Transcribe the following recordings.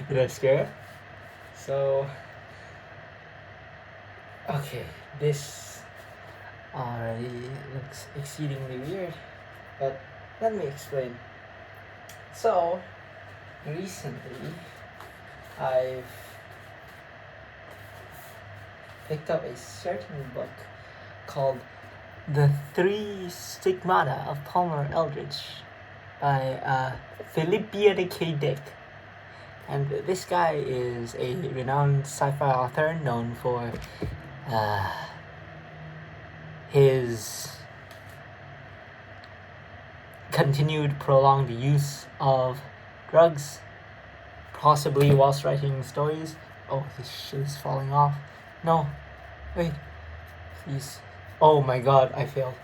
Did I scare? So, okay, this already looks exceedingly weird, but let me explain. So, recently, I've picked up a certain book called The Three Stigmata of Palmer Eldritch by Philippian K. Dick. And this guy is a renowned sci-fi author known for his continued prolonged use of drugs, possibly whilst writing stories. Oh, this shit is falling off. No, wait, please. Oh my god, I failed.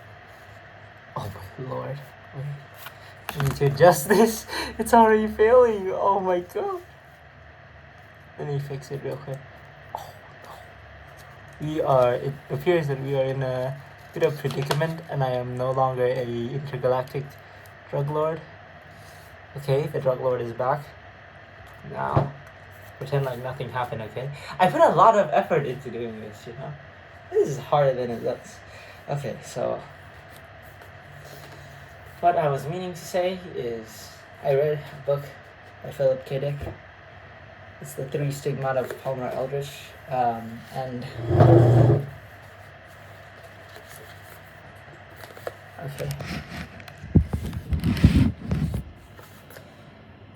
Oh my lord. Wait, I need to adjust this. It's already failing. Oh my god. Let me fix it real quick. Oh no. It appears that we are in a bit of predicament and I am no longer a intergalactic drug lord. Okay, the drug lord is back. Now, pretend like nothing happened, okay? I put a lot of effort into doing this, you know? This is harder than it looks. Okay, so what I was meaning to say is I read a book by Philip K. Dick. It's The Three Stigmata of Palmer Eldritch. And okay.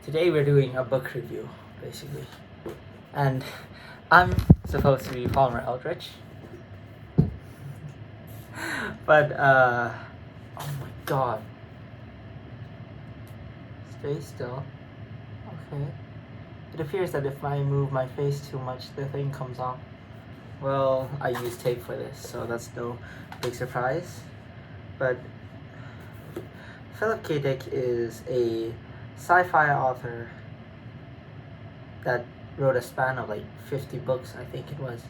Today we're doing a book review, basically. And I'm supposed to be Palmer Eldritch. But, oh my god. Stay still. Okay. It appears that if I move my face too much, the thing comes off. Well, I use tape for this, so that's no big surprise. But Philip K. Dick is a sci-fi author that wrote a span of like 50 books, I think it was,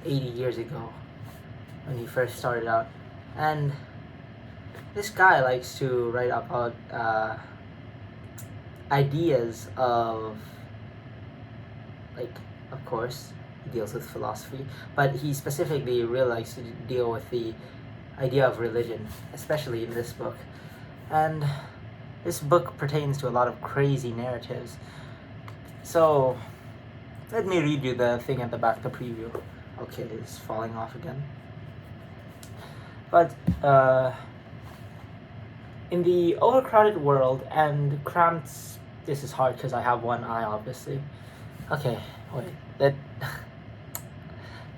80 years ago when he first started out. And this guy likes to write about ideas of, like, of course, he deals with philosophy, but he specifically really likes to deal with the idea of religion, especially in this book. And this book pertains to a lot of crazy narratives. So, let me read you the thing at the back, the preview. Okay, it's falling off again. But, in the overcrowded world and cramped... This is hard because I have one eye, obviously. Okay, wait.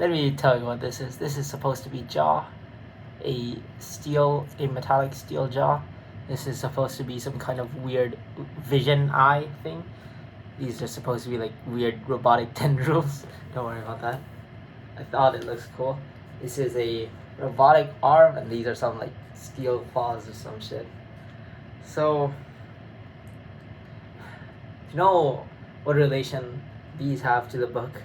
Let me tell you what this is. This is supposed to be jaw. A metallic steel jaw. This is supposed to be some kind of weird vision eye thing. These are supposed to be like weird robotic tendrils. Don't worry about that. I thought it looks cool. This is a robotic arm, and these are some like steel claws or some shit. So, you know what relation these have to the book?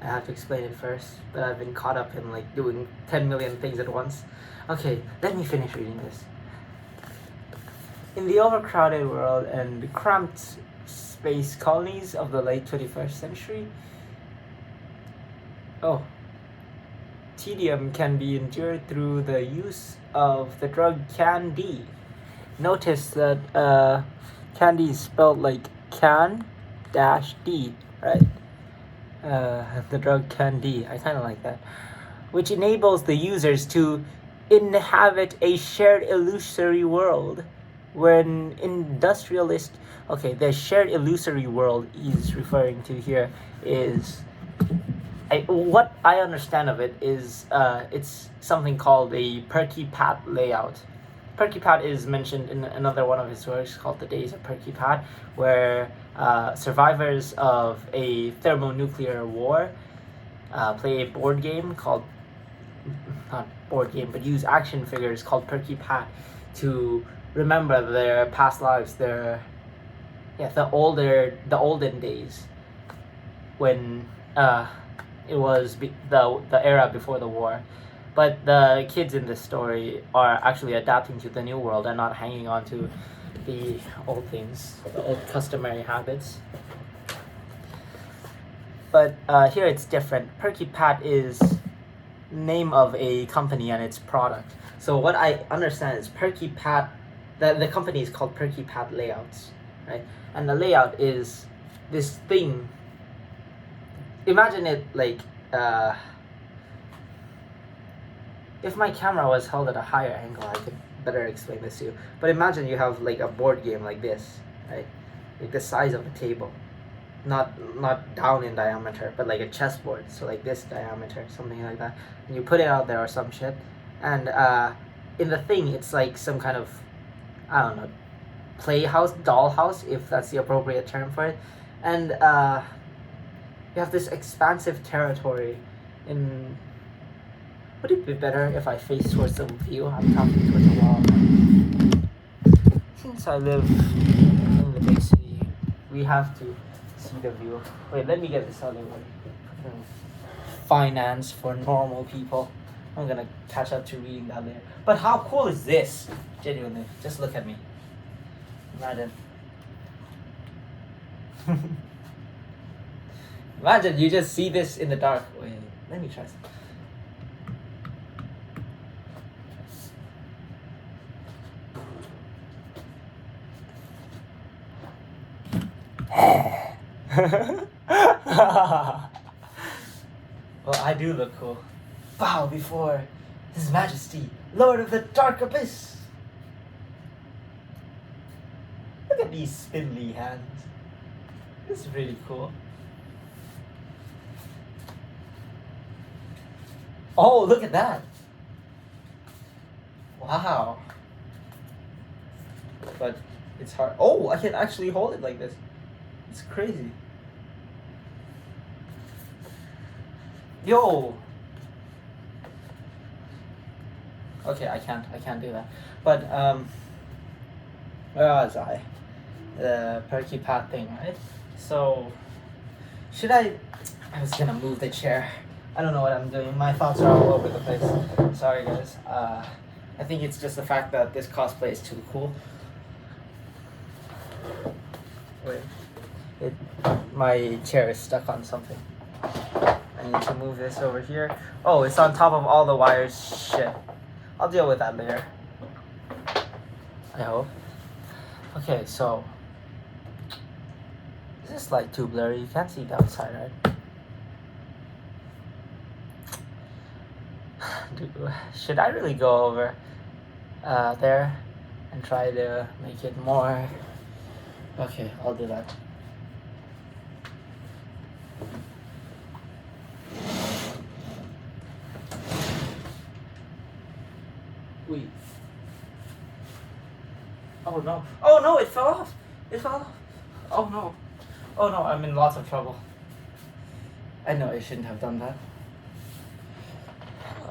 I have to explain it first, but I've been caught up in like doing 10 million things at once. Okay, let me finish reading this. In the overcrowded world and cramped space colonies of the late 21st century, tedium can be endured through the use of the drug candy. Notice that candy is spelled like can-d, right? The drug candy, I kind of like that. Which enables the users to inhabit a shared illusory world when industrialist... Okay, the shared illusory world he's referring to here is... what I understand of it is it's something called a Perky Pat layout. Perky Pat is mentioned in another one of his works called The Days of Perky Pat, where survivors of a thermonuclear war play a board game called... not board game, but use action figures called Perky Pat to remember their past lives, the olden days when it was the era before the war. But the kids in this story are actually adapting to the new world and not hanging on to the old things, the old customary habits. But here it's different. Perky Pat is name of a company and its product. So what I understand is Perky Pat, the company is called Perky Pat Layouts, right? And the layout is this thing. Imagine it like if my camera was held at a higher angle, I could better explain this to you. But imagine you have like a board game like this, right? Like the size of a table. Not down in diameter, but like a chessboard, so like this diameter, something like that. And you put it out there or some shit, and in the thing, it's like some kind of, I don't know, playhouse, dollhouse, if that's the appropriate term for it, and you have this expansive territory. In would it be better if I face towards the view? I'm talking towards the wall. Since I live in the big city, we have to see the view. Wait, let me get this other one. Finance for normal people. I'm gonna catch up to reading that later. But how cool is this? Genuinely, just look at me. Imagine. Imagine you just see this in the dark. Wait, let me try something. Well, I do look cool. Bow before His Majesty, Lord of the Dark Abyss. Look at these spindly hands. This is really cool. Oh, look at that. Wow. But it's hard. Oh, I can actually hold it like this. It's crazy. Yo. Okay, I can't do that. But where was I? The Perky Pat thing, right? So should I was gonna move the chair. I don't know what I'm doing. My thoughts are all over the place. Sorry guys. I think it's just the fact that this cosplay is too cool. Wait. My chair is stuck on something. I need to move this over here. Oh, it's on top of all the wires. Shit. I'll deal with that later. I hope. Okay, so is this light too blurry? You can't see the outside, right? Should I really go over there and try to make it more? Okay, I'll do that. Wait. Oh no. Oh no, it fell off. It fell off. Oh no. Oh no, I'm in lots of trouble. I know I shouldn't have done that.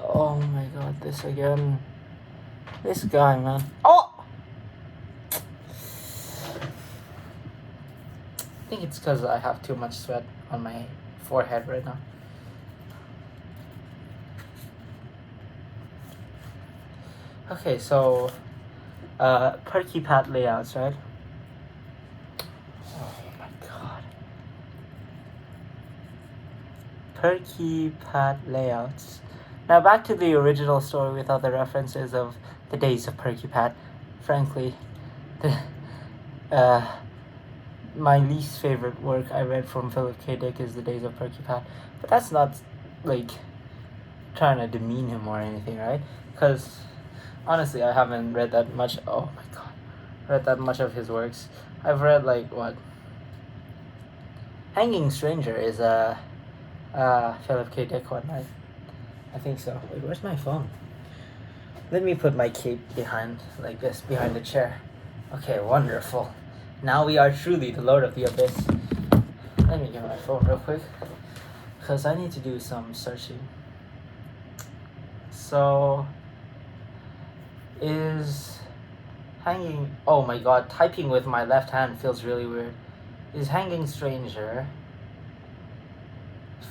Oh my god, this again. This guy, man. Oh! I think it's because I have too much sweat on my forehead right now. Okay, so Perky Pat layouts, right? Oh my god. Perky Pat layouts. Now back to the original story with other references of the days of Perky Pat. Frankly, my least favorite work I read from Philip K. Dick is The Days of Perky Pat. But that's not like trying to demean him or anything, right? Because honestly, I haven't read that much. Oh my god, read that much of his works. I've read like what? Hanging Stranger is a Philip K. Dick one, right? I think so. Wait, where's my phone? Let me put my cape behind, like this, behind the chair. Okay, wonderful. Now we are truly the Lord of the Abyss. Let me get my phone real quick, because I need to do some searching. So, is hanging... Oh my god, typing with my left hand feels really weird. Is Hanging Stranger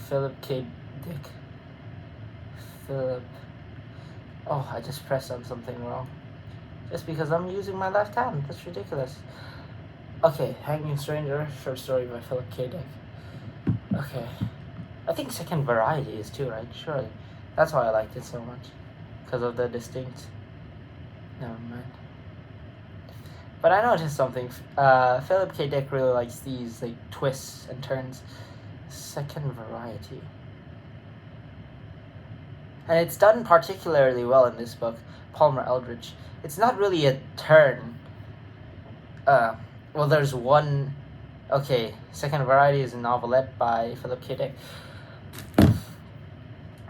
Philip K. Dick? Philip... Oh, I just pressed on something wrong. Just because I'm using my left hand. That's ridiculous. Okay, Hanging Stranger, short story by Philip K. Dick. Okay. I think Second Variety is too, right? Surely. That's why I liked it so much. Because of the distinct... Never mind. But I noticed something. Philip K. Dick really likes these like twists and turns. Second Variety. And it's done particularly well in this book, Palmer Eldritch. It's not really a turn. Well, there's one... Okay, Second Variety is a novelette by Philip K. Dick.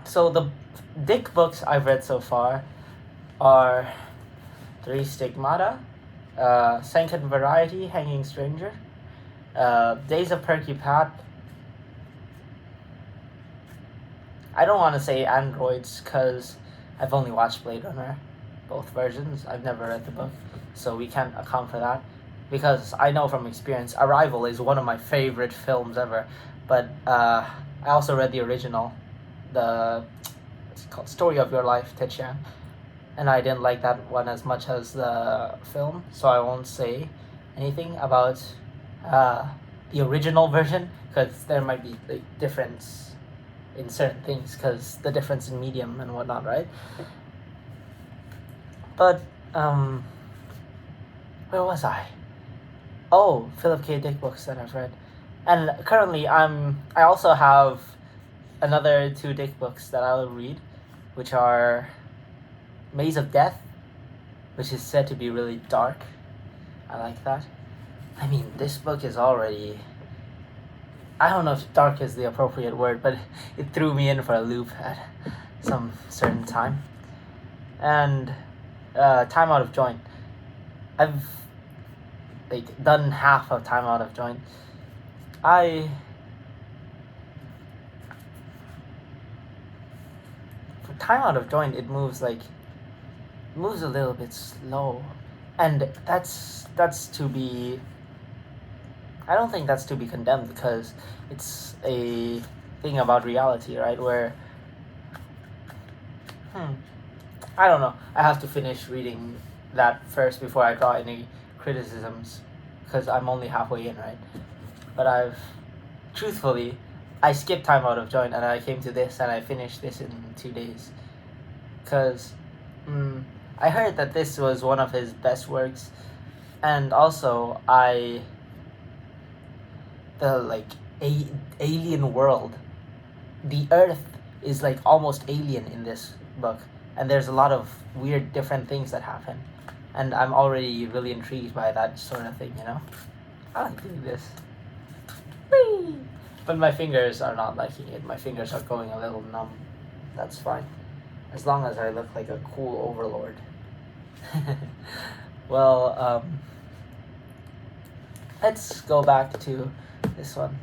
So the Dick books I've read so far are 3 Stigmata, Second Variety, Hanging Stranger, Days of Perky Pat. I don't want to say Androids because I've only watched Blade Runner, both versions. I've never read the book, so we can't account for that. Because I know from experience, Arrival is one of my favorite films ever. But I also read the original, what's it called, Story of Your Life, Ted, and I didn't like that one as much as the film, so I won't say anything about the original version, because there might be like difference in certain things, because the difference in medium and whatnot, right? But where was I? Oh, Philip K. Dick books that I've read. And currently I also have another 2 Dick books that I'll read, which are Maze of Death, which is said to be really dark. I like that. I mean, this book is already... I don't know if dark is the appropriate word, but it threw me in for a loop at some certain time. And Time Out of Joint. I've like done half of Time Out of Joint. For Time Out of Joint, it moves a little bit slow, and that's to be... I don't think that's to be condemned, because it's a thing about reality, right? Where I don't know. I have to finish reading that first before I draw any criticisms, because I'm only halfway in, right? But truthfully, I skipped Time Out of Joint and I came to this and I finished this in 2 days. Because I heard that this was one of his best works, and also alien world. The Earth is like almost alien in this book, and there's a lot of weird different things that happen, and I'm already really intrigued by that sort of thing, you know? I like doing this. Whee! But my fingers are not liking it. My fingers are going a little numb. That's fine, as long as I look like a cool overlord. Well, let's go back to this one.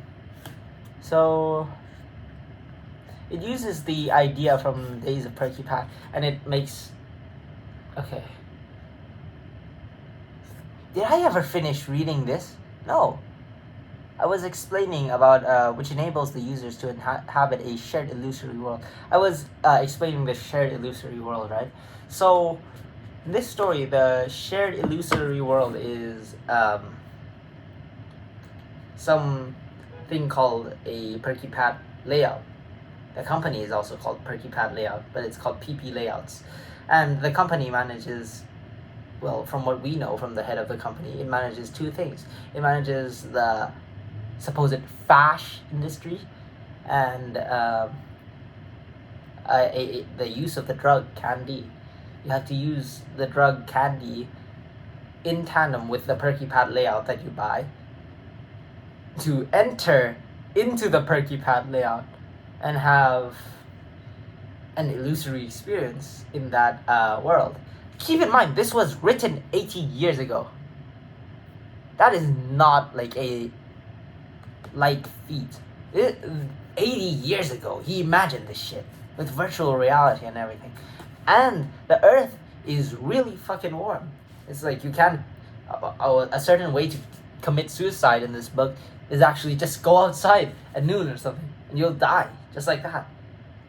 So it uses the idea from Days of Perky Pat, and it makes... Okay. Did I ever finish reading this? No. I was explaining about which enables the users to inhabit a shared illusory world. I was explaining the shared illusory world, right? So in this story, the shared illusory world is something called a Perky Pat layout. The company is also called Perky Pat Layout, but it's called PP Layouts. And the company manages, well, from what we know from the head of the company, it manages 2 things. It manages the supposed fash industry and the use of the drug candy. You have to use the drug candy in tandem with the Perky Pat layout that you buy to enter into the Perky Pat layout and have an illusory experience in that world. Keep in mind, this was written 80 years ago. That is not like a light feat. 80 years ago, he imagined this shit with virtual reality and everything. And the Earth is really fucking warm. It's like you can't... a certain way to commit suicide in this book is actually just go outside at noon or something, and you'll die, just like that.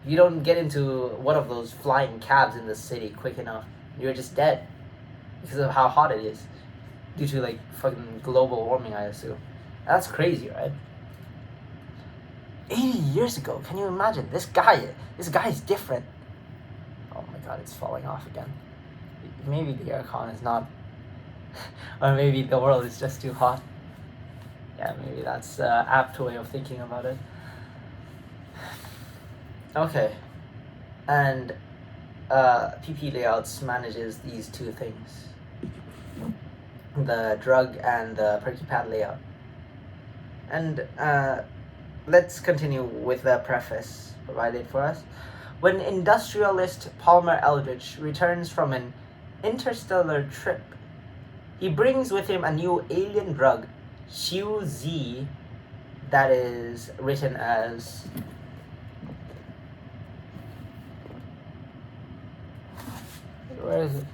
You don't get into one of those flying cabs in the city quick enough, you're just dead because of how hot it is, due to like fucking global warming, I assume. That's crazy, right? 80 years ago. Can you imagine? This guy is different. Oh my god, it's falling off again. Maybe the aircon is not, or maybe the world is just too hot. Yeah, maybe that's an apt way of thinking about it. Okay, and PP Layouts manages these two things: the drug and the perky pad layout. And let's continue with the preface provided for us. When industrialist Palmer Eldritch returns from an interstellar trip, he brings with him a new alien drug, Xiu Z, that is written as where is it?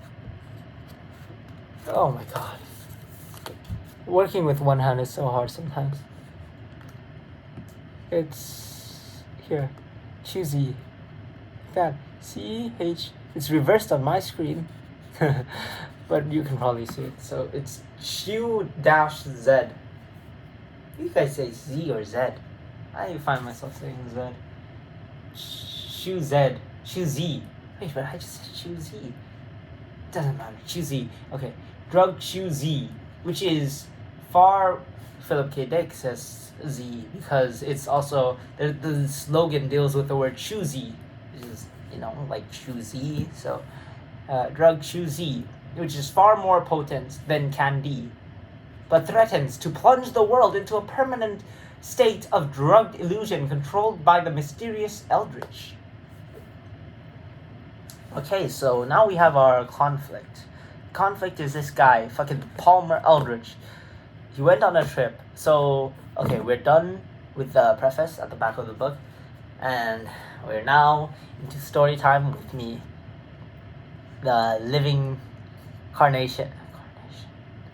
Oh my god. Working with one hand is so hard sometimes. It's here. Xiu Z. That CH. It's reversed on my screen. But you can probably see it. So it's Xiu-Z. You guys say Z or Z? I find myself saying Z. Xiu-Z. Xiu-Z. Wait, but I just said Xiu-Z. Doesn't matter. Xiu-Z. Okay. Drug Xiu-Z, which is far... Philip K. Dick says Z because it's also... The slogan deals with the word choosy, which is, like choosy. So, drug Xiu-Z, which is far more potent than Candy, but threatens to plunge the world into a permanent state of drugged illusion controlled by the mysterious Eldritch. Okay, so now we have our conflict. Conflict is this guy, fucking Palmer Eldritch. He went on a trip. So, okay, we're done with the preface at the back of the book, and we're now into story time with me, the living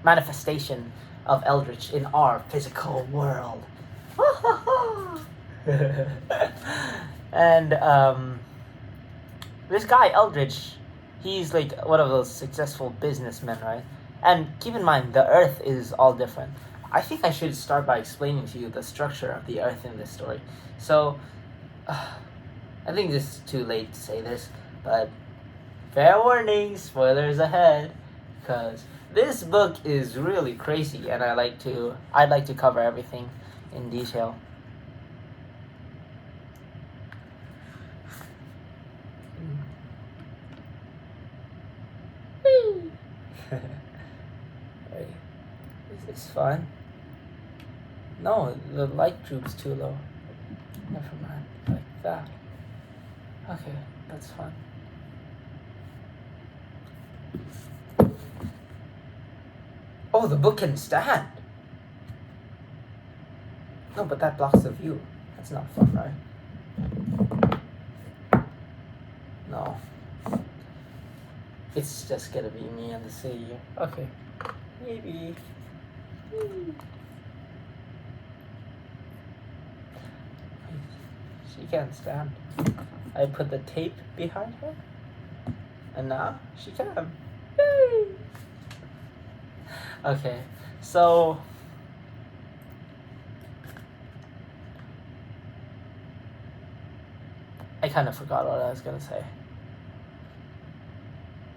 manifestation of Eldritch in our physical world. And this guy Eldritch, he's like one of those successful businessmen, right? And keep in mind, the Earth is all different. I think I should start by explaining to you the structure of the Earth in this story. So, I think it's too late to say this, but fair warning, spoilers ahead, because this book is really crazy, and I'd like to cover everything in detail. Wait, is this fun? No, the light droop's too low. Never mind, like that. Okay, that's fine. Oh, the book can stand. No, but that blocks the view. That's not fun, right? No. It's just gonna be me and the savior. Okay. Maybe. She can't stand. I put the tape behind her, and now she can. Yay! Okay, so I kind of forgot what I was gonna say.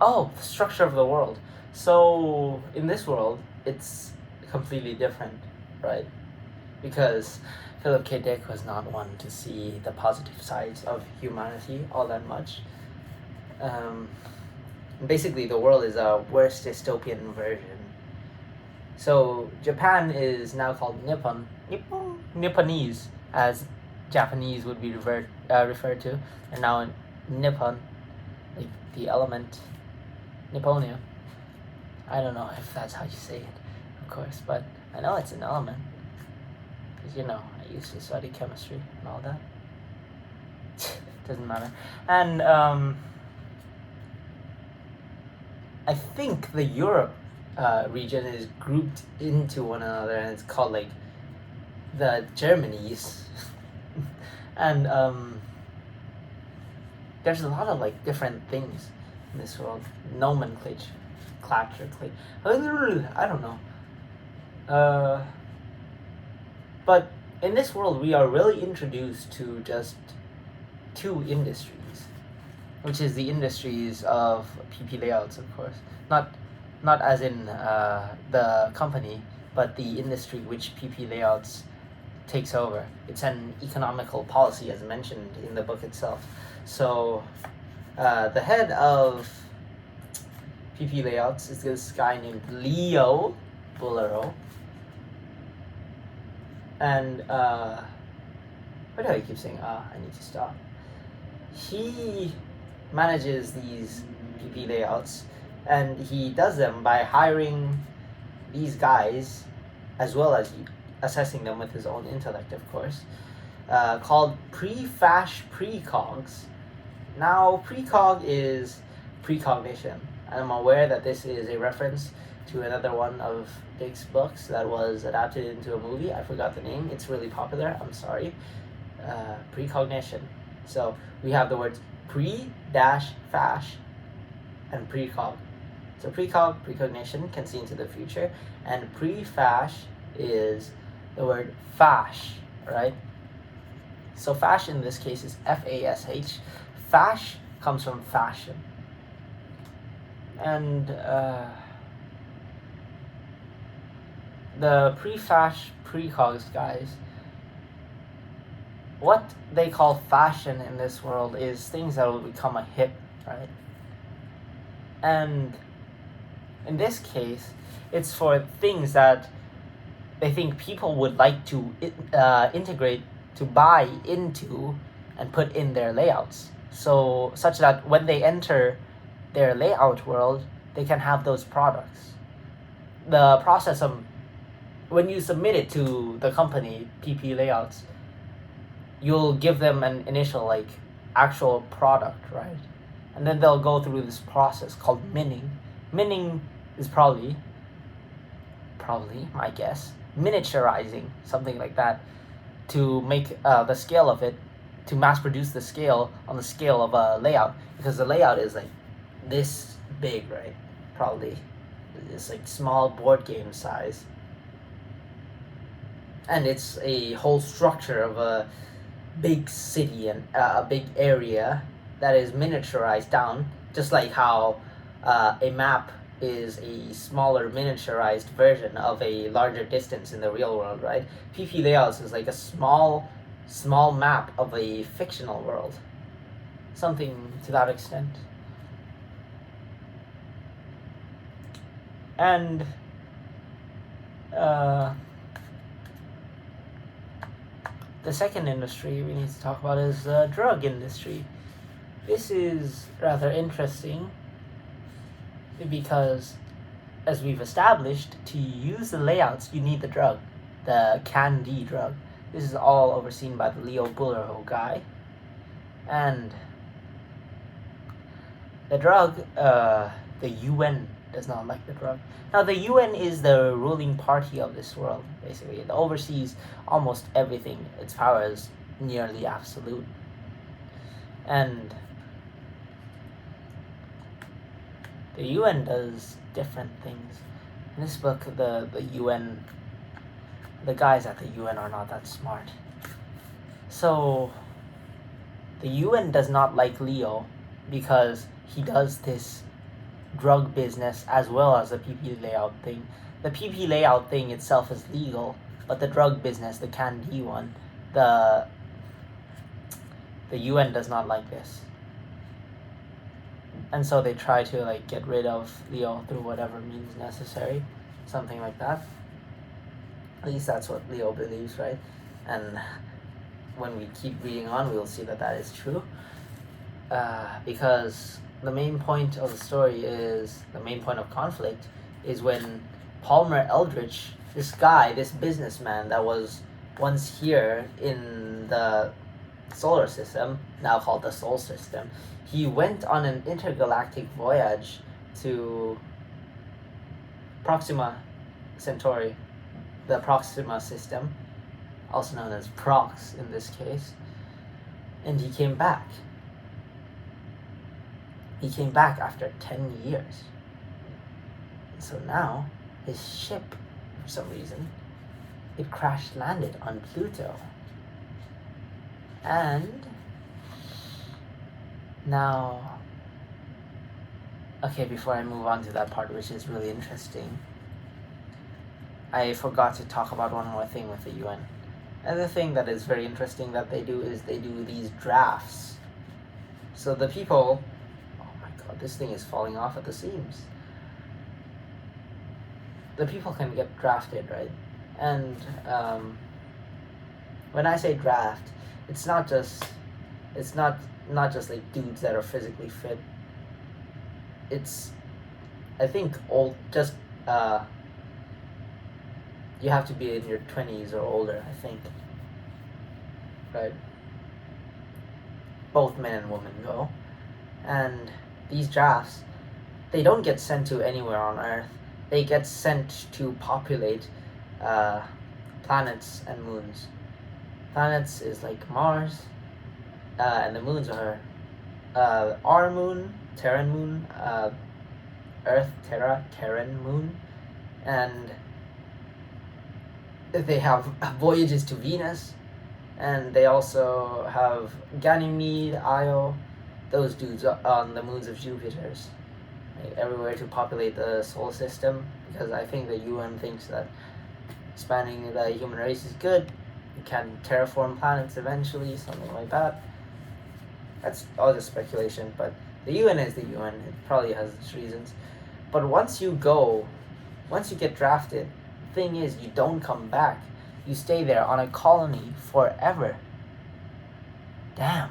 Oh, the structure of the world. So in this world, it's completely different, right? Because Philip K. Dick was not one to see the positive sides of humanity all that much. Basically, the world is a worse dystopian version. So Japan is now called Nipponese, as Japanese would be referred to, and now Nippon, like the element, Nipponia. I don't know if that's how you say it, of course, but I know it's an element. Because, I used to study chemistry and all that. Doesn't matter. And I think the Europe region is grouped into one another, and it's called like the Germanies. And there's a lot of like different things in this world. Nomenclature. I don't know. But in this world, we are really introduced to just two industries, which is the industries of PP layouts, of course. Not as in the company, but the industry which PP layouts takes over. It's an economical policy, as mentioned in the book itself. So the head of PP layouts is this guy named Leo Bulero. And why do I keep saying I need to stop? He manages these PP layouts, and he does them by hiring these guys, as well as assessing them with his own intellect, of course, called pre-fash precogs. Now, precog is precognition. I'm aware that this is a reference to another one of Dick's books that was adapted into a movie. I forgot the name. It's really popular. I'm sorry. Precognition. So we have the words pre-fash and precog. So precog, precognition, can see into the future, and pre-fash is the word fash, right? So fash in this case is F-A-S-H. Fash comes from fashion. And the pre-fash precogs guys, what they call fashion in this world is things that will become a hit, right? And in this case, it's for things that they think people would like to integrate, to buy into, and put in their layouts. So such that when they enter their layout world, they can have those products. The process of when you submit it to the company, PP layouts, you'll give them an initial actual product, right? And then they'll go through this process called minning. Minning is probably my guess, miniaturizing, something like that, to make the scale of it, to mass produce the scale on the scale of a layout, because the layout is like this big, right? Probably it's like small board game size, and it's a whole structure of a big city and a big area that is miniaturized down, just like how a map is a smaller miniaturized version of a larger distance in the real world, right? PP layouts is like a small map of a fictional world, something to that extent. And the second industry we need to talk about is the drug industry. This is rather interesting because, as we've established, to use the layouts you need the drug, the CAN-D drug. This is all overseen by the Leo Bulero guy. And the drug, the UN does not like the drug. Now, the UN is the ruling party of this world, basically. It oversees almost everything. Its power is nearly absolute. And the UN does different things. In this book, the UN, the guys at the UN are not that smart. So the UN does not like Leo because he does this drug business as well as the PP layout thing. The PP layout thing itself is legal, but the drug business, the CAN-D one, the UN does not like this. And so they try to get rid of Leo through whatever means necessary, something like that. At least that's what Leo believes, right? And when we keep reading on, we'll see that is true. Because the main point of the story is, the main point of conflict is when Palmer Eldritch, this guy, this businessman that was once here in the solar system, now called the Sol System, he went on an intergalactic voyage to Proxima Centauri, the Proxima system, also known as Prox in this case, and he came back. He came back after 10 years. So now, his ship, for some reason, it crash landed on Pluto. And now, okay, before I move on to that part, which is really interesting, I forgot to talk about one more thing with the UN. Another thing that is very interesting that they do is they do these drafts. So the people, oh my god, this thing is falling off at the seams. The people can get drafted, right? And when I say draft, it's not just like dudes that are physically fit. It's, I think, you have to be in your 20s or older, I think. Right? Both men and women go. And these drafts, they don't get sent to anywhere on Earth. They get sent to populate planets and moons. Planets is like Mars, and the moons are our moon, Terran moon, Earth, Terra, Terran moon, and they have voyages to Venus, and they also have Ganymede, Io, those dudes on the moons of Jupiter's, like everywhere to populate the solar system, because I think the UN thinks that expanding the human race is good. You can terraform planets eventually, something like that. That's all just speculation, but the UN is the UN. It probably has its reasons. But once you get drafted, the thing is, you don't come back. You stay there on a colony forever. Damn.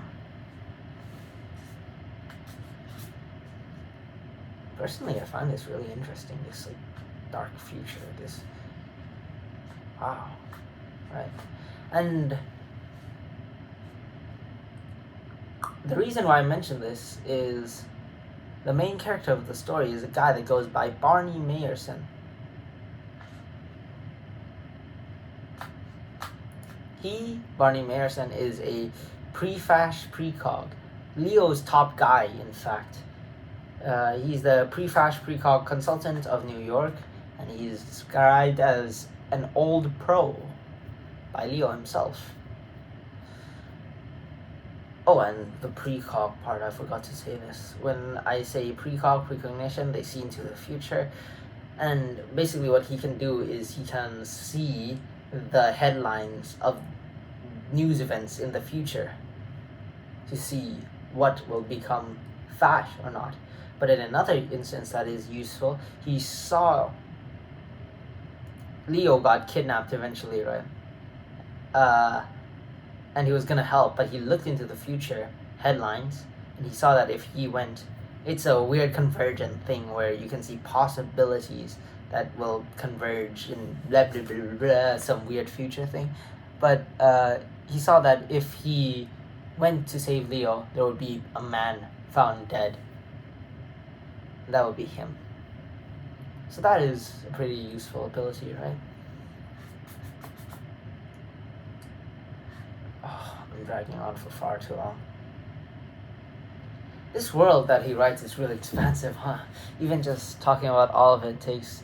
Personally, I find this really interesting, this like dark future, this, wow, right? And the reason why I mention this is the main character of the story is a guy that goes by Barney Mayerson. Barney Mayerson, is a pre-fash precog. Leo's top guy, in fact. He's the pre-fash precog consultant of New York, and he's described as an old pro by Leo himself. Oh, and the precog part, I forgot to say this. When I say precog, precognition, they see into the future. And basically what he can do is he can see the headlines of news events in the future to see what will become fash or not. But in another instance that is useful, he saw Leo got kidnapped eventually, right? And he was gonna help, but he looked into the future headlines, and he saw that if he went, it's a weird convergent thing where you can see possibilities that will converge in blah blah blah blah, blah, some weird future thing. But he saw that if he went to save Leo, there would be a man found dead. That would be him. So that is a pretty useful ability, right? Oh, I'm dragging on for far too long. This world that he writes is really expansive, huh? Even just talking about all of it takes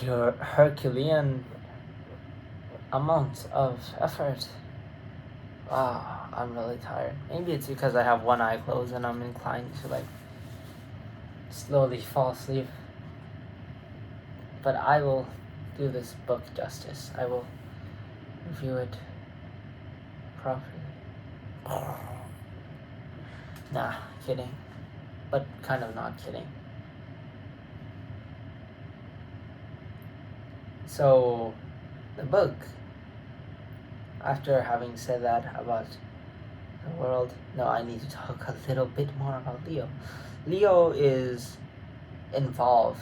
your Herculean amount of effort. Wow, I'm really tired. Maybe it's because I have one eye closed and I'm inclined to like slowly fall asleep. But I will do this book justice. I will review it properly. Nah, kidding. But kind of not kidding. So, the book, after having said that about the world, no, I need to talk a little bit more about Leo. Leo is evolved.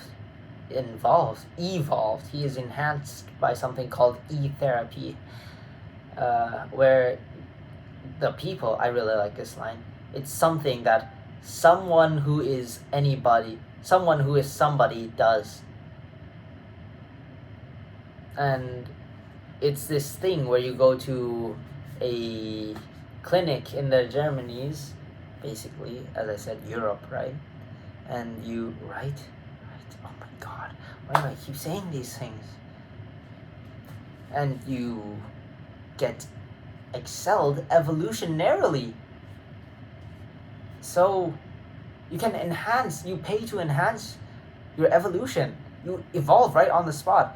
He is enhanced by something called E-therapy, where the people, I really like this line, it's something that someone who is somebody does. And it's this thing where you go to a clinic in the Germany's, basically, as I said, Europe, right? And you, right? Oh my god, why do I keep saying these things? and you get excelled evolutionarily. So you pay to enhance your evolution. You evolve right on the spot.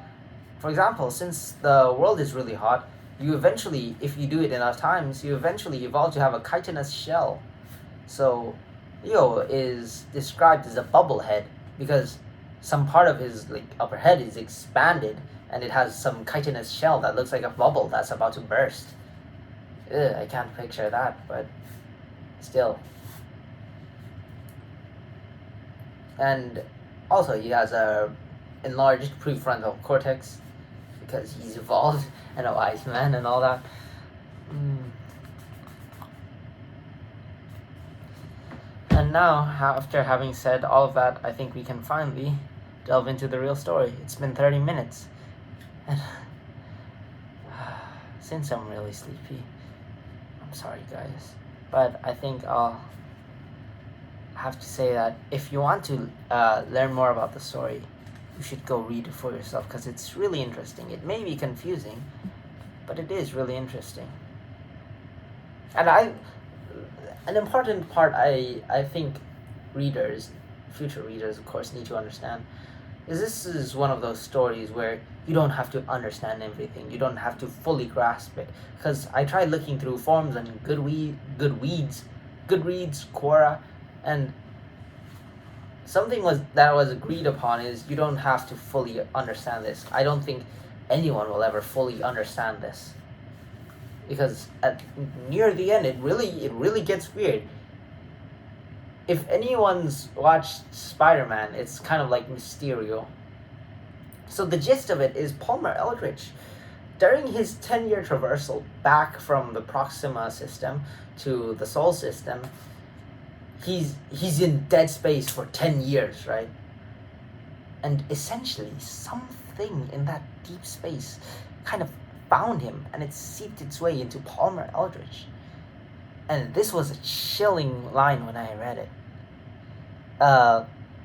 For example, since the world is really hot, you eventually, if you do it enough times, you eventually evolve to have a chitinous shell. So Leo is described as a bubble head because some part of his upper head is expanded and it has some chitinous shell that looks like a bubble that's about to burst. Ugh, I can't picture that, but still. And also he has a enlarged prefrontal cortex because he's evolved and a wise man and all that. And now, after having said all of that, I think we can finally delve into the real story. It's been 30 minutes. And since I'm really sleepy, I'm sorry guys. But I think I'll have to say that if you want to learn more about the story, you should go read it for yourself because it's really interesting. It may be confusing, but it is really interesting. And an important part I think future readers of course, need to understand is this is one of those stories where you don't have to understand everything. You don't have to fully grasp it. Because I tried looking through forums on Goodreads, Quora, and something that was agreed upon is you don't have to fully understand this. I don't think anyone will ever fully understand this. Because near the end, it really gets weird. If anyone's watched Spider-Man, it's kind of like Mysterio. So the gist of it is Palmer Eldritch, during his 10-year traversal back from the Proxima system to the Sol system, he's in dead space for 10 years, right? And essentially, something in that deep space kind of found him, and it seeped its way into Palmer Eldritch. And this was a chilling line when I read it.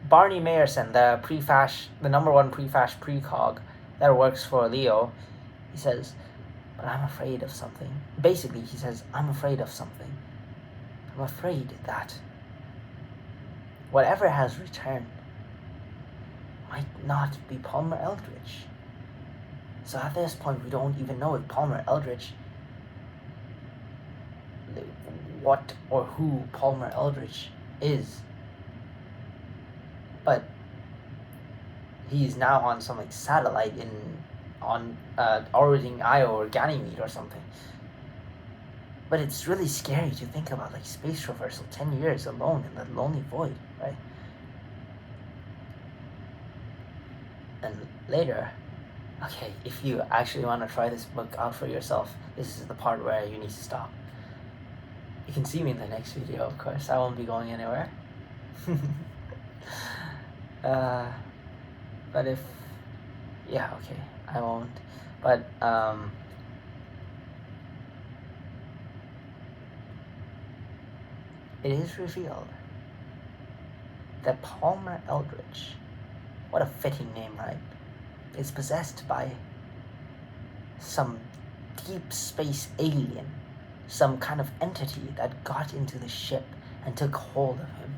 Barney Mayerson, the number one prefash precog that works for Leo, he says, but I'm afraid of something. Basically, he says, I'm afraid of something. I'm afraid that whatever has returned might not be Palmer Eldritch. So at this point, we don't even know if Palmer Eldritch, what or who Palmer Eldritch is. But he's now on some satellite on orbiting Io or Ganymede or something. But it's really scary to think about space traversal, 10 years alone in the lonely void, right? And later, okay, if you actually want to try this book out for yourself, this is the part where you need to stop. You can see me in the next video, of course. I won't be going anywhere. But okay, I won't. But, it is revealed that Palmer Eldritch, what a fitting name, right, is possessed by some deep space alien, some kind of entity that got into the ship and took hold of him.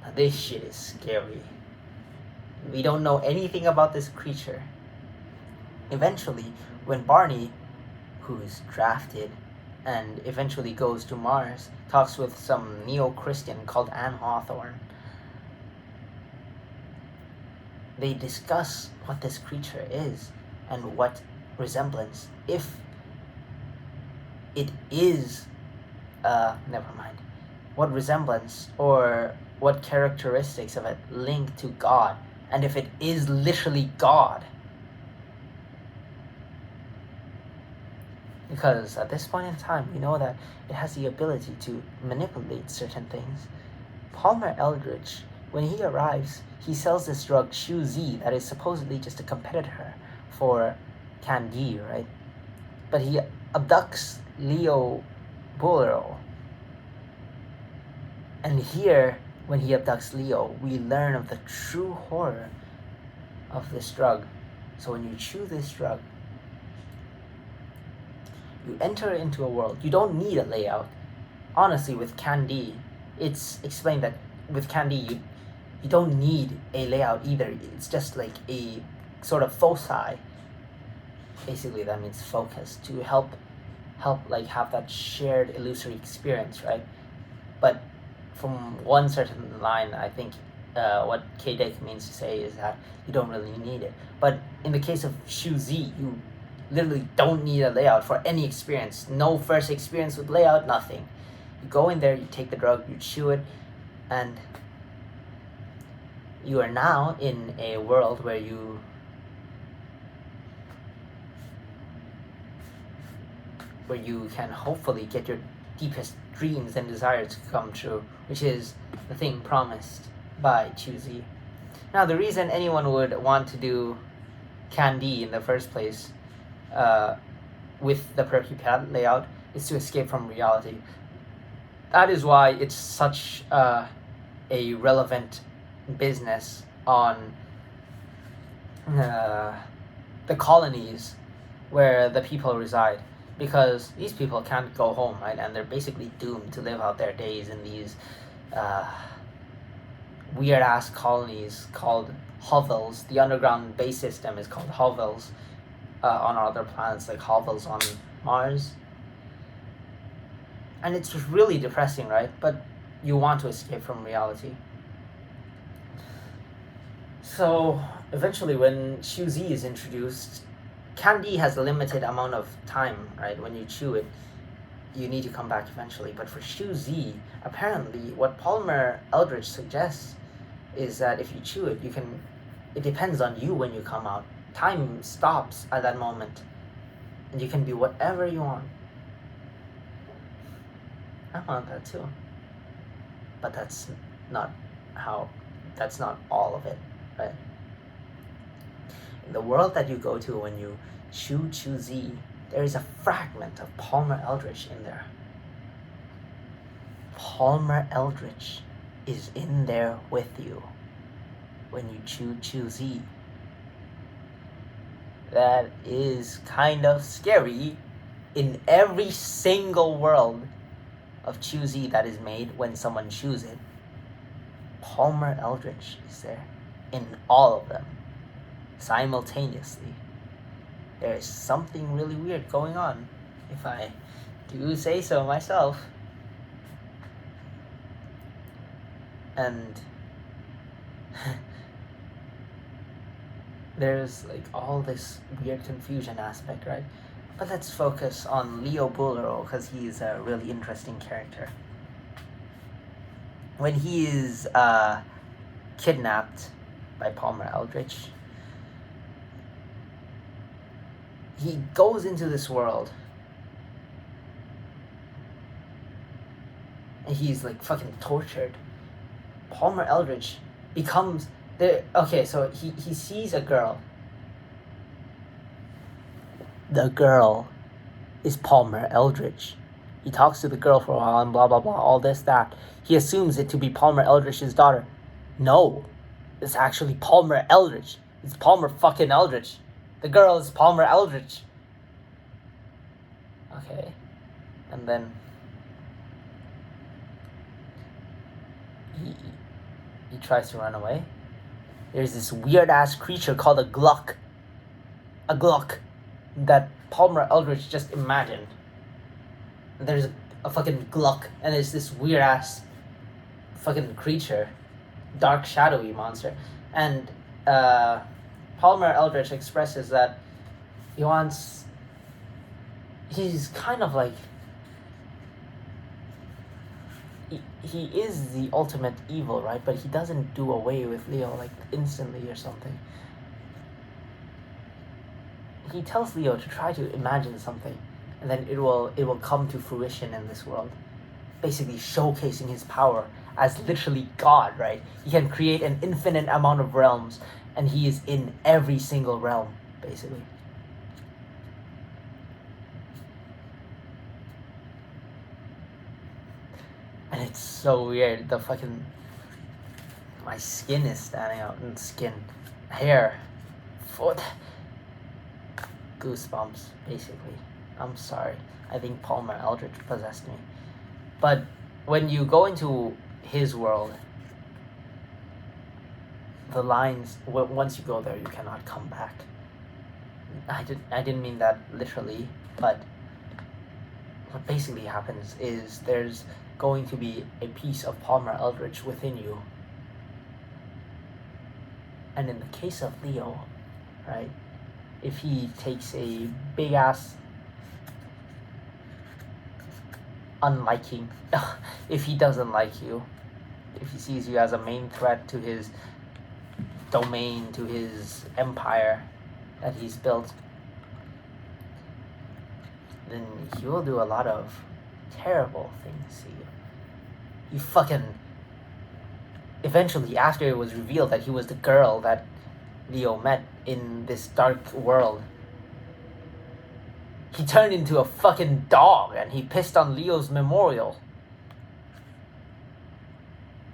Now this shit is scary. We don't know anything about this creature. Eventually, when Barney, who is drafted and eventually goes to Mars, talks with some neo-Christian called Anne Hawthorne, they discuss what this creature is and what resemblance, if it is, what resemblance or what characteristics of it link to God, and if it is literally God. Because at this point in time, we know that it has the ability to manipulate certain things. Palmer Eldritch, when he arrives, he sells this drug Shu Z that is supposedly just a competitor for Candide, right? But he abducts Leo Bolero. And here, when he abducts Leo, we learn of the true horror of this drug. So when you chew this drug, You enter into a world. You don't need a layout. Honestly, with Candy, it's explained that with Candy, you don't need a layout either. It's just like a sort of foci. Basically, that means focus, to help like have that shared illusory experience, right? But from one certain line, I think what K-Deck means to say is that you don't really need it. But in the case of Shu Z, you literally don't need a layout for any experience. No first experience with layout, nothing. You go in there, you take the drug, you chew it, and you are now in a world where you can hopefully get your deepest dreams and desires to come true, which is the thing promised by Chu Z. Now, the reason anyone would want to do Candy in the first place with the Perky Pad layout is to escape from reality. That is why it's such a relevant business on the colonies where the people reside, because these people can't go home, right? And they're basically doomed to live out their days in these weird-ass colonies called hovels. The underground base system is called hovels on other planets, like hovels on Mars. And it's really depressing, right? But you want to escape from reality. So eventually, when Shu Z is introduced, Candy has a limited amount of time, right? When you chew it, you need to come back eventually. But for Shu Z, apparently, what Palmer Eldritch suggests is that if you chew it, it depends on you when you come out. Time stops at that moment, and you can be whatever you want. I want that too. But that's not all of it, right? In the world that you go to when you chew Z, there is a fragment of Palmer Eldritch in there. Palmer Eldritch is in there with you when you chew Z. That is kind of scary. In every single world of Chew Z that is made, when someone chews it, Palmer Eldritch is there in all of them simultaneously. There is something really weird going on, if I do say so myself. And there's like all this weird confusion aspect, right? But let's focus on Leo Bulero, because he's a really interesting character. When he is kidnapped by Palmer Eldritch, he goes into this world and he's like fucking tortured. Palmer Eldritch becomes so he sees a girl. The girl is Palmer Eldritch. He talks to the girl for a while and blah blah blah, all this, that. He assumes it to be Palmer Eldritch's daughter. No, it's actually Palmer Eldritch. It's Palmer fucking Eldritch. The girl is Palmer Eldritch. Okay. And then he tries to run away. There's this weird ass creature called a Gluck. A Gluck that Palmer Eldritch just imagined. And there's a fucking Gluck, and there's this weird ass fucking creature, dark shadowy monster. And Palmer Eldritch expresses that he's kind of like, he is the ultimate evil, right? But he doesn't do away with Leo like instantly or something. He tells Leo to try to imagine something, and then it will come to fruition in this world, basically showcasing his power as literally God, right? He can create an infinite amount of realms, and he is in every single realm, basically. And it's so weird. My skin is standing out, and hair, foot, goosebumps, basically. I'm sorry. I think Palmer Eldritch possessed me. But when you go into his world, the lines, once you go there, you cannot come back. I didn't mean that literally, but what basically happens is there's going to be a piece of Palmer Eldritch within you. And in the case of Leo, right, if he takes a big ass unliking, if he doesn't like you, if he sees you as a main threat to his domain, to his empire that he's built, then he will do a lot of terrible things to you. He fucking... Eventually, after it was revealed that he was the girl that Leo met in this dark world, he turned into a fucking dog and he pissed on Leo's memorial.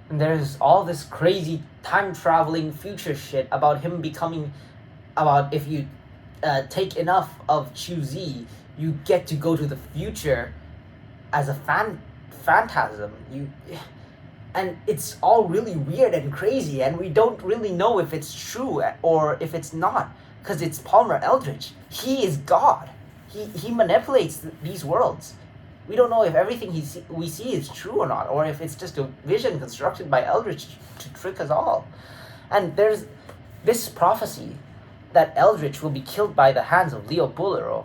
And there's all this crazy time-traveling future shit about him becoming... About if you take enough of Chu Zi, you get to go to the future as a phantasm. And it's all really weird and crazy, and we don't really know if it's true or if it's not, because it's Palmer Eldritch. He is God. He manipulates these worlds. We don't know if everything we see is true or not, or if it's just a vision constructed by Eldritch to trick us all. And there's this prophecy that Eldritch will be killed by the hands of Leo Bullero,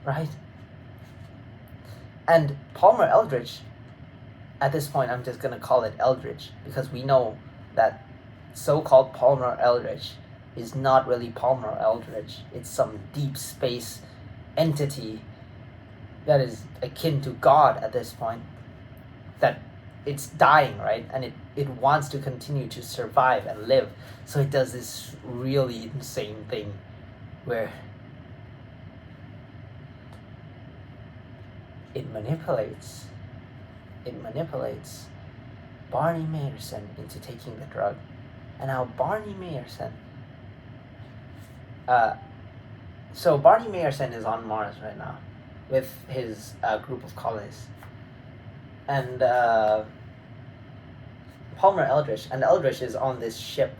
right? And Palmer Eldritch, at this point I'm just gonna call it Eldritch, because we know that so-called Palmer Eldritch is not really Palmer Eldritch. It's some deep space entity that is akin to God at this point, that it's dying, right? And it wants to continue to survive and live. So it does this really insane thing where it manipulates Barney Mayerson into taking the drug. And now Barney Mayerson, so Barney Mayerson is on Mars right now with his group of colonists. And Palmer Eldritch, and Eldritch is on this ship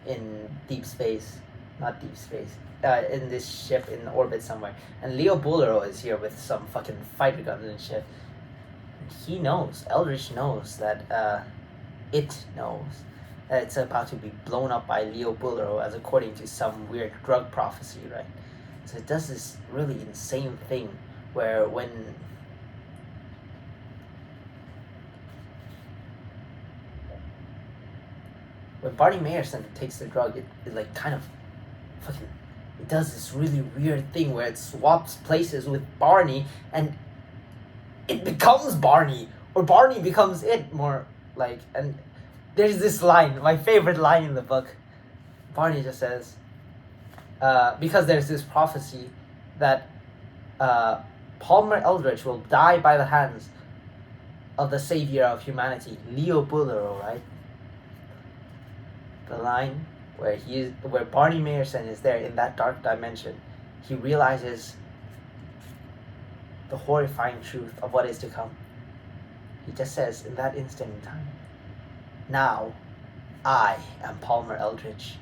in deep space, not deep space, in this ship in orbit somewhere. And Leo Bullero is here with some fucking fighter guns and shit. He knows, Eldritch knows that, it knows that it's about to be blown up by Leo Bullero, as according to some weird drug prophecy, right? So it does this really insane thing where when Barney Mayerson takes the drug, it like kind of fucking, it does this really weird thing where it swaps places with Barney and it becomes Barney, or Barney becomes it, more like. And there's this line, my favorite line in the book. Barney just says, because there's this prophecy that Palmer Eldritch will die by the hands of the savior of humanity, Leo Bullero, right? The line where Barney Mayerson is there in that dark dimension, he realizes the horrifying truth of what is to come. He just says in that instant in time, "Now, I am Palmer Eldritch."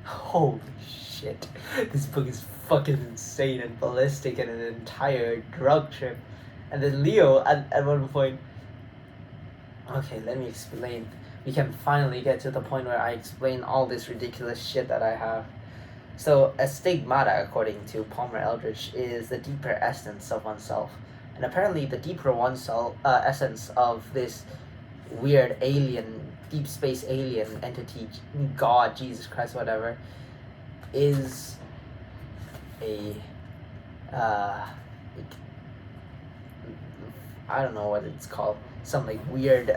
Holy shit. This book is fucking insane and ballistic and an entire drug trip. And then Leo, at one point... Okay, let me explain. We can finally get to the point where I explain all this ridiculous shit that I have. So, a stigmata, according to Palmer Eldritch, is the deeper essence of oneself. And apparently the deeper oneself essence of this weird alien, deep space alien entity, God, Jesus Christ, whatever, is a... I don't know what it's called. Some like weird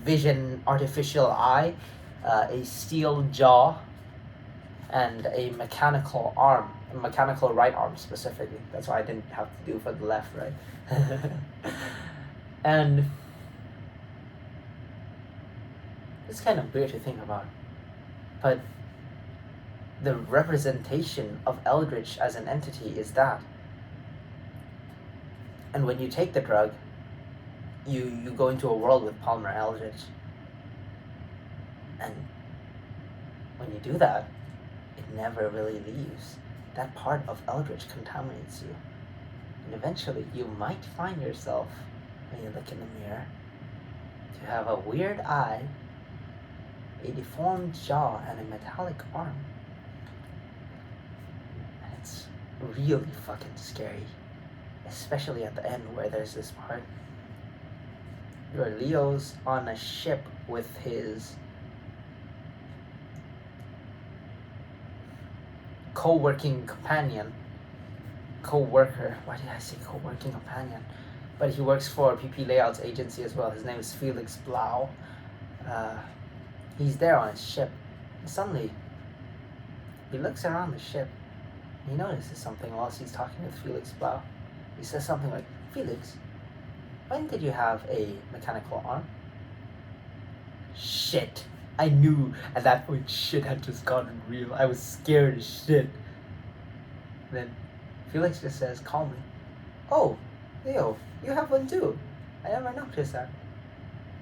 vision artificial eye, a steel jaw, and a mechanical arm, a mechanical right arm specifically. That's why I didn't have to do for the left, right? And it's kind of weird to think about, but the representation of Eldritch as an entity is that. And when you take the drug, you go into a world with Palmer Eldritch. And when you do that, it never really leaves. That part of Eldritch contaminates you. And eventually you might find yourself, when you look in the mirror, to have a weird eye, a deformed jaw, and a metallic arm. And it's really fucking scary. Especially at the end where there's this part where Leo's on a ship with his co-working companion. Co-worker. Why did I say co-working companion? But he works for PP Layout's agency as well. His name is Felix Blau. He's there on his ship. And suddenly, he looks around the ship. He notices something whilst he's talking with Felix Blau. He says something like, Felix, when did you have a mechanical arm? Shit. I knew at that point shit had just gotten real. I was scared as shit. Then Felix just says calmly, oh, Leo, you have one too. I never noticed that.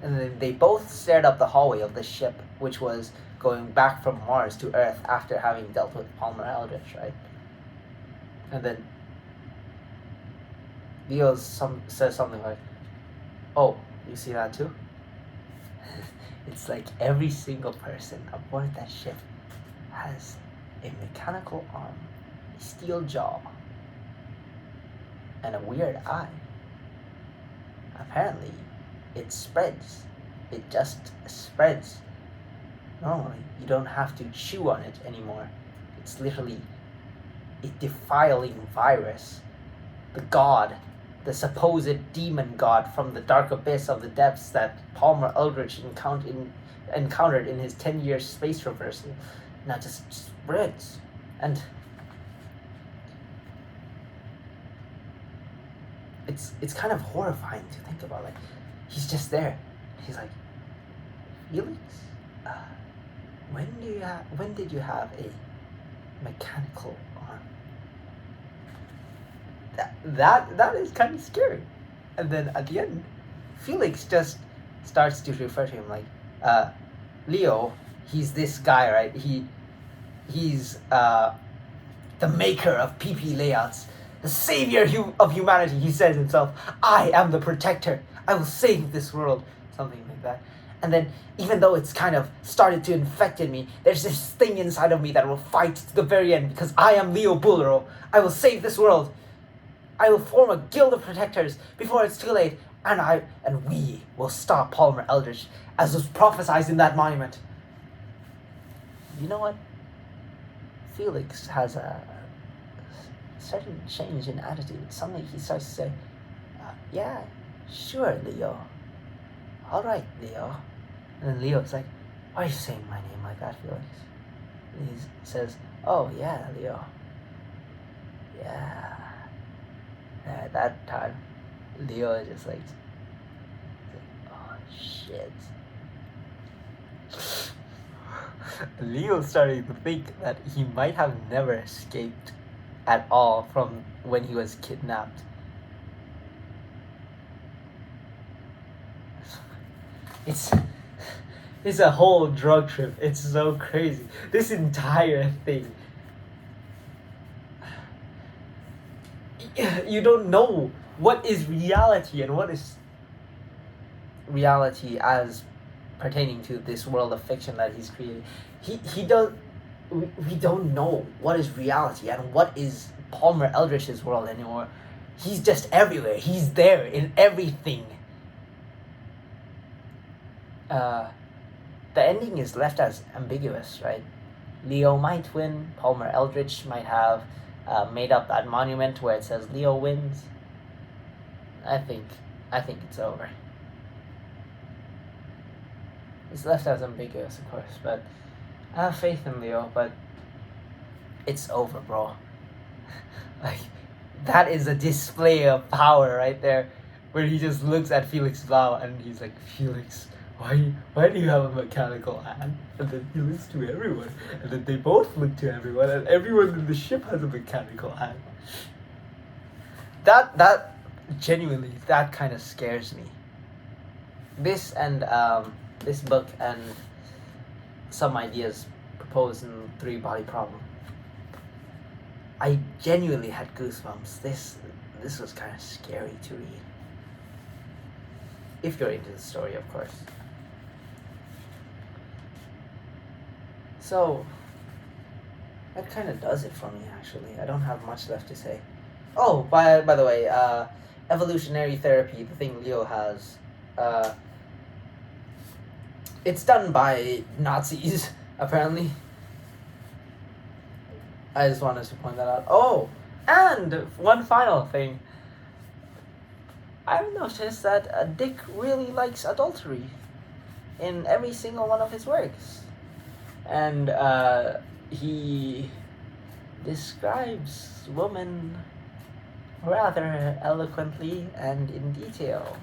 And then they both stared up the hallway of the ship, which was going back from Mars to Earth after having dealt with Palmer Eldritch, right? And then Leo says something like, oh, you see that too? It's like every single person aboard that ship has a mechanical arm, a steel jaw, and a weird eye. Apparently, it spreads. It just spreads. Normally, you don't have to chew on it anymore. It's literally a defiling virus. The god, the supposed demon god from the dark abyss of the depths that Palmer Eldritch encountered in his 10-year space reversal, now just spreads. And it's kind of horrifying to think about. Like, he's just there. He's like, Felix, when did you have a mechanical arm? That is kind of scary. And then at the end, Felix just starts to refer to him like, Leo, he's this guy, right? He's the maker of PP Layouts, the savior of humanity. He says himself, I am the protector. I will save this world. Something like that. And then, even though it's kind of started to infect in me, there's this thing inside of me that will fight to the very end because I am Leo Bullero. I will save this world. I will form a guild of protectors before it's too late, and we will stop Palmer Eldritch, as was prophesied in that monument. You know what? Felix has a certain change in attitude. Suddenly he starts to say, yeah, sure, Leo. All right, Leo. And then Leo's like, why are you saying my name like that, Felix? And he says, oh, yeah, Leo. Yeah. At that time, Leo is just like, oh, shit. Leo started to think that he might have never escaped at all from when he was kidnapped. It's a whole drug trip. It's so crazy. This entire thing. You don't know what is reality and what is reality as pertaining to this world of fiction that he's created. We don't know what is reality and what is Palmer Eldritch's world anymore. He's just everywhere. He's there in everything. The ending is left as ambiguous, right? Leo might win. Palmer Eldritch might have made up that monument where it says Leo wins. I think it's over. It's left as ambiguous, of course, but I have faith in Leo, but it's over, bro. Like, that is a display of power right there, where he just looks at Felix Blau and he's like, Felix, why do you have a mechanical hand? And then he looks to everyone, and then they both look to everyone, and everyone in the ship has a mechanical hand. That genuinely, that kind of scares me. This and this book and some ideas proposed in Three Body Problem. I genuinely had goosebumps. This was kind of scary to read. If you're into the story, of course. So, that kind of does it for me, actually. I don't have much left to say. Oh, by the way, evolutionary therapy, the thing Leo has, it's done by Nazis, apparently. I just wanted to point that out. Oh, and one final thing. I've noticed that Dick really likes adultery in every single one of his works. And he describes women rather eloquently and in detail.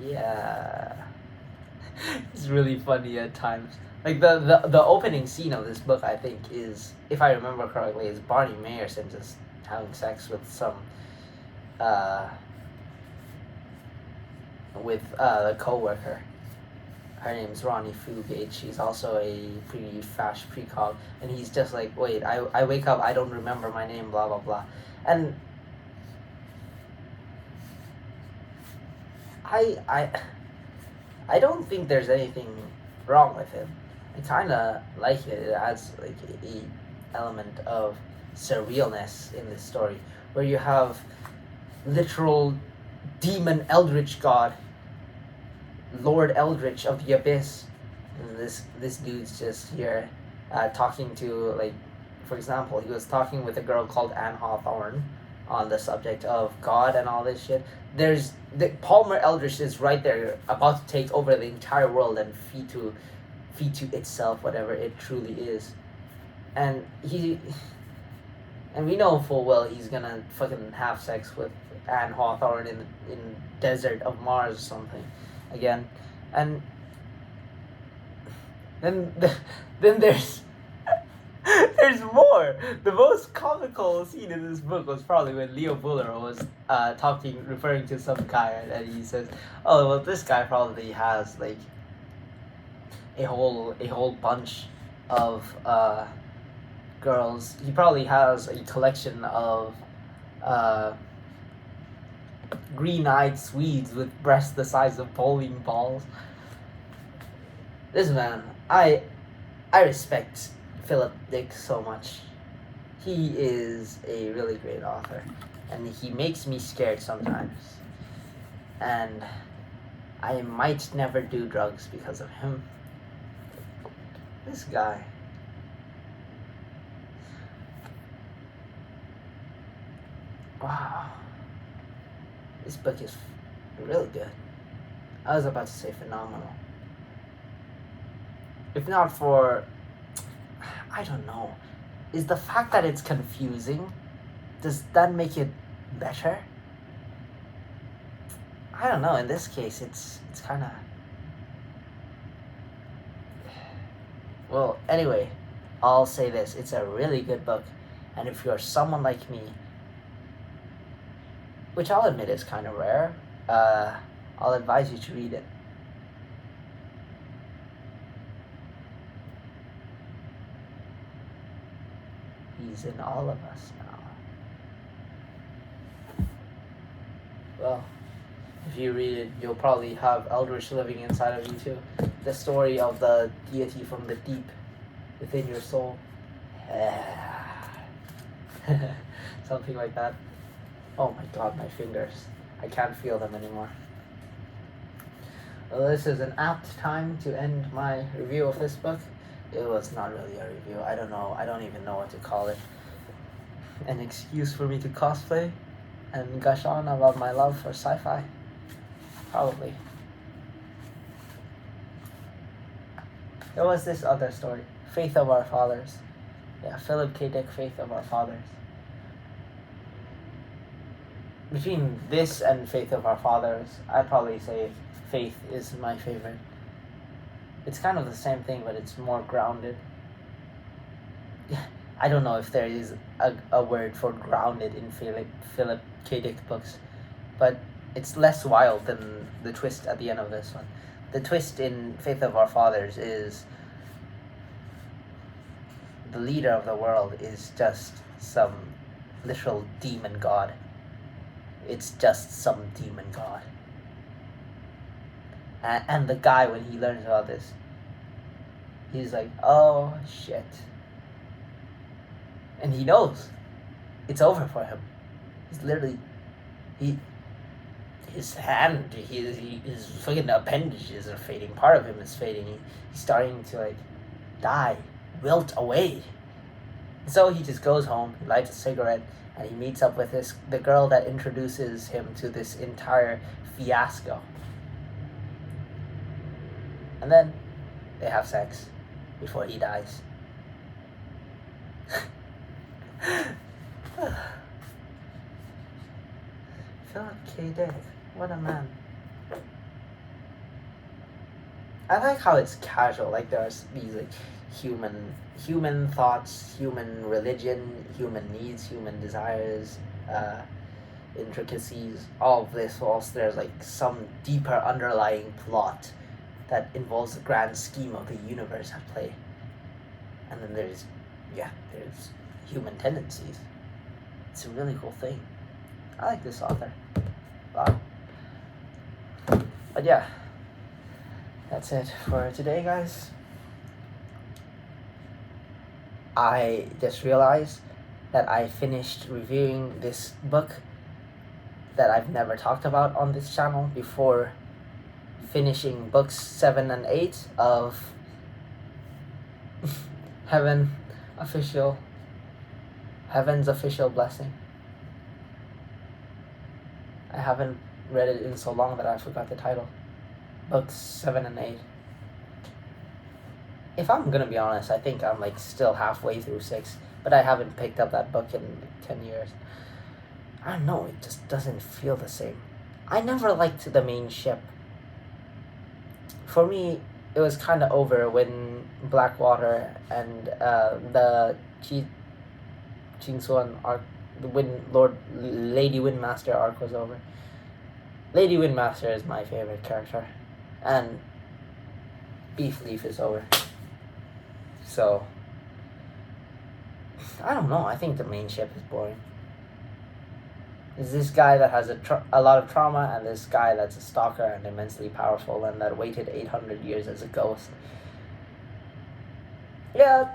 Yeah. It's really funny at times. Like the opening scene of this book, I think, is, if I remember correctly, is Barney Mayerson just having sex with some a co-worker. Her name's Ronnie Fugate. She's also a pretty fast precog, and he's just like, wait, I wake up, I don't remember my name, blah blah blah. And I don't think there's anything wrong with it. I kind of like it. It adds like a element of surrealness in this story, where you have literal demon Eldritch god, Lord Eldritch of the Abyss. And this dude's just here talking to, like, for example, he was talking with a girl called Anne Hawthorne on the subject of God and all this shit. There's the Palmer Eldritch is right there, about to take over the entire world and feed to itself whatever it truly is, and we know full well he's gonna fucking have sex with Anne Hawthorne in desert of Mars or something, again, and then there's there's more. The most comical scene in this book was probably when Leo Buller was referring to some guy, and he says, "Oh, well, this guy probably has like a whole bunch of girls. He probably has a collection of green-eyed Swedes with breasts the size of bowling balls." This man, I respect Philip Dick so much. He is a really great author, and he makes me scared sometimes. And I might never do drugs because of him. This guy. Wow. This book is really good. I was about to say phenomenal. If not for, I don't know, is the fact that it's confusing, does that make it better? I don't know, in this case it's kind of, well, anyway, I'll say this, it's a really good book, and if you're someone like me, which I'll admit is kind of rare, I'll advise you to read it. He's in all of us now. Well, if you read it, you'll probably have Eldritch living inside of you too. The story of the deity from the deep within your soul. Something like that. Oh my god, my fingers. I can't feel them anymore. Well, this is an apt time to end my review of this book. It was not really a review. I don't know. I don't even know what to call it. An excuse for me to cosplay and gush on about my love for sci-fi. Probably. There was this other story. Faith of Our Fathers. Yeah, Philip K. Dick, Faith of Our Fathers. Between this and Faith of Our Fathers, I'd probably say Faith is my favorite. It's kind of the same thing, but it's more grounded. I don't know if there is a word for grounded in Philip K. Dick books, but it's less wild than the twist at the end of this one. The twist in Faith of Our Fathers is the leader of the world is just some literal demon god. It's just some demon god. And the guy, when he learns about this, he's like, oh shit. And he knows it's over for him. He's literally, his hand, his fucking appendages are fading. Part of him is fading. He's starting to like die, wilt away. So he just goes home, he lights a cigarette, and he meets up with the girl that introduces him to this entire fiasco. And then they have sex before he dies. Philip K. Dick, what a man. I like how it's casual, like there's these like human thoughts, human religion, human needs, human desires, intricacies, all of this, whilst there's like some deeper underlying plot that involves the grand scheme of the universe at play. And then there's human tendencies. It's a really cool thing. I like this author a lot. But yeah, that's it for today, guys. I just realized that I finished reviewing this book that I've never talked about on this channel before finishing books 7 and 8 of Heaven's Official Blessing. I haven't read it in so long that I forgot the title. Books 7 and 8. If I'm gonna be honest, I think I'm like still halfway through 6, but I haven't picked up that book in like 10 years. I don't know, it just doesn't feel the same. I never liked the main ship. For me, it was kind of over when Blackwater and the Chingsuan arc, Lady Windmaster arc was over. Lady Windmaster is my favorite character, and Beef Leaf is over. So, I don't know, I think the main ship is boring. There's this guy that has a lot of trauma, and this guy that's a stalker and immensely powerful and that waited 800 years as a ghost. Yeah,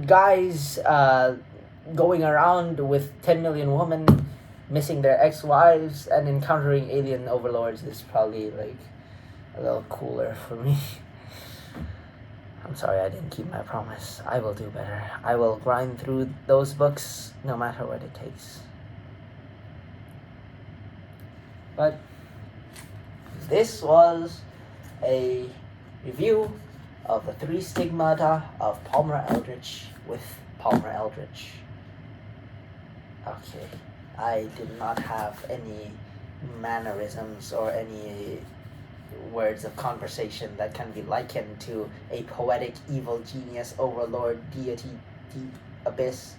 guys going around with 10 million women missing their ex-wives and encountering alien overlords is probably like a little cooler for me. I'm sorry I didn't keep my promise. I will do better. I will grind through those books no matter what it takes. But this was a review of the 3 Stigmata of Palmer Eldritch with Palmer Eldritch. Okay, I did not have any mannerisms or any words of conversation that can be likened to a poetic evil genius overlord deity deep abyss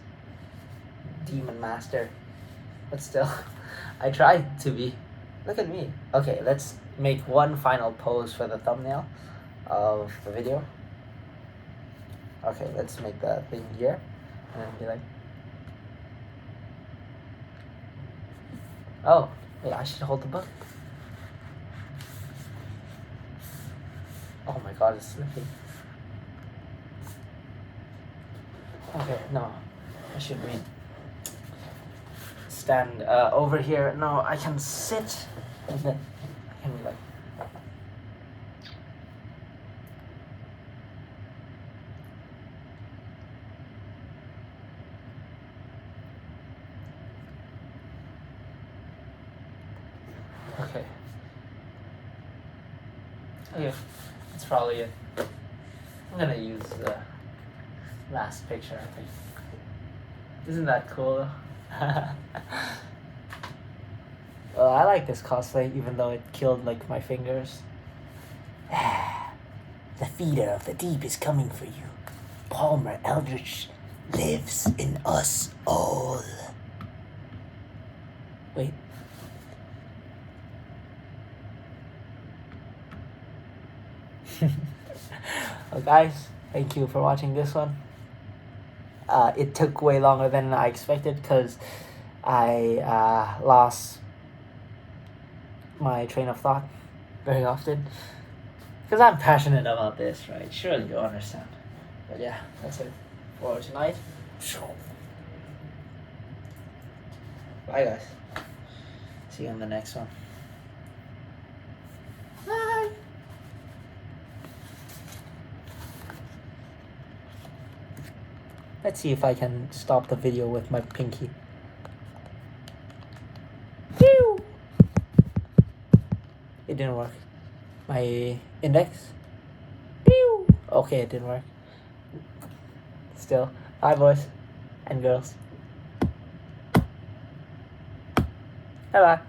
demon master, but still I tried to be. Look at me. Okay, let's make one final pose for the thumbnail of the video. Okay, let's make the thing here and then be like, oh wait, I should hold the book. Oh my god, it's slipping. Okay, no, I should read. Stand over here. No, I can sit and then I can be like. Okay. Okay, that's probably it. I'm gonna use the last picture, I think. Isn't that cool? Well, I like this cosplay, even though it killed like my fingers. The feeder of the deep is coming for you. Palmer Eldritch lives in us all. Wait. Well, guys, thank you for watching this one. It took way longer than I expected because I lost my train of thought very often. Because I'm passionate about this, right? Surely you understand. But yeah, that's it for tonight. Bye, guys. See you on the next one. Bye. Let's see if I can stop the video with my pinky. Pew! It didn't work. My index. Pew! Okay, it didn't work. Still. Hi, boys and girls. Bye-bye.